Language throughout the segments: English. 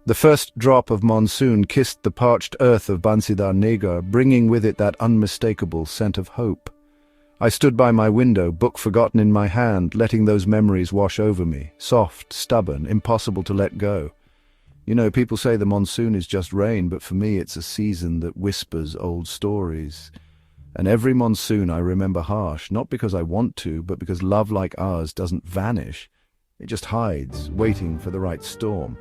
The first drop of monsoon kissed the parched earth of Bansidar, bringing with it that unmistakable scent of hope. I stood by my window, book forgotten in my hand, letting those memories wash over me, soft, stubborn, impossible to let go. You know, people say the monsoon is just rain, but for me it's a season that whispers old stories. And every monsoon I remember harsh, not because I want to, but because love like ours doesn't vanish. It just hides, waiting for the right storm.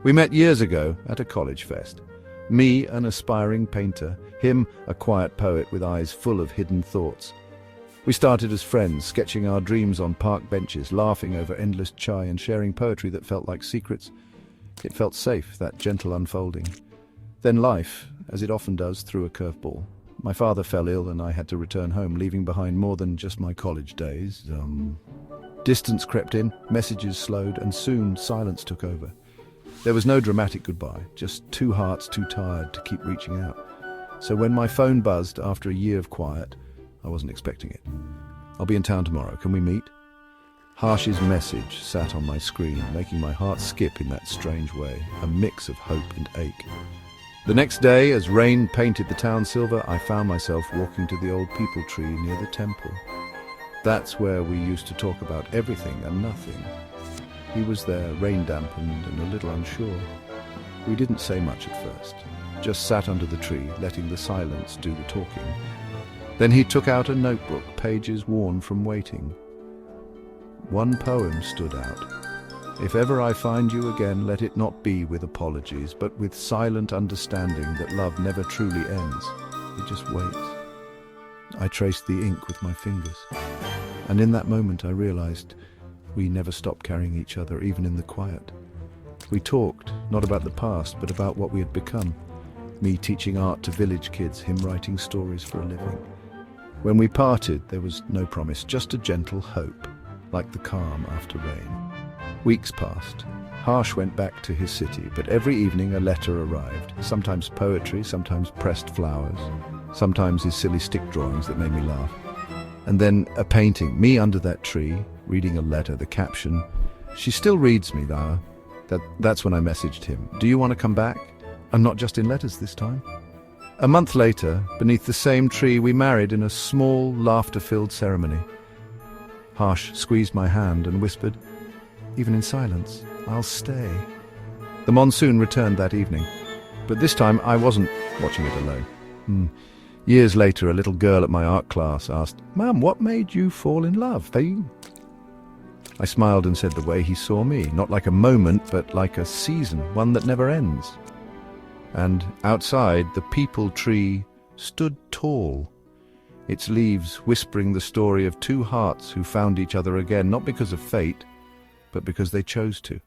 We met years ago at a college fest. Me, an aspiring painter, him, a quiet poet with eyes full of hidden thoughts. We started as friends, sketching our dreams on park benches, laughing over endless chai and sharing poetry that felt like secrets. It felt safe, that gentle unfolding. Then life, as it often does, threw a curveball. My father fell ill and I had to return home, leaving behind more than just my college days. Distance crept in, messages slowed, and soon silence took over. There was no dramatic goodbye, just two hearts too tired to keep reaching out. So when my phone buzzed after a year of quiet, I wasn't expecting it. "I'll be in town tomorrow. Can we meet?" Harsh's message sat on my screen, making my heart skip in that strange way, a mix of hope and ache. The next day, as rain painted the town silver, I found myself walking to the old peepal tree near the temple. That's where we used to talk about everything and nothing. He was there, rain-dampened and a little unsure. We didn't say much at first, just sat under the tree, letting the silence do the talking. Then he took out a notebook, pages worn from waiting. One poem stood out. "If ever I find you again, let it not be with apologies, but with silent understanding that love never truly ends. It just waits." I traced the ink with my fingers, and in that moment I realized we never stopped carrying each other, even in the quiet. We talked, not about the past, but about what we had become. Me teaching art to village kids, him writing stories for a living. When we parted, there was no promise, just a gentle hope, like the calm after rain. Weeks passed. Harsh went back to his city, but every evening a letter arrived. Sometimes poetry, sometimes pressed flowers, sometimes his silly stick drawings that made me laugh. And then a painting, me under that tree, reading a letter, the caption, "She still reads me, Lara." That's when I messaged him, "Do you want to come back? And not just in letters this time?" A month later, beneath the same tree, we married in a small, laughter-filled ceremony. Harsh squeezed my hand and whispered, "Even in silence, I'll stay." The monsoon returned that evening, but this time I wasn't watching it alone. Years later, a little girl at my art class asked, "Mum, what made you fall in love?" I smiled and said the way he saw me, not like a moment, but like a season, one that never ends. And outside, the peepal tree stood tall, its leaves whispering the story of two hearts who found each other again, not because of fate, but because they chose to.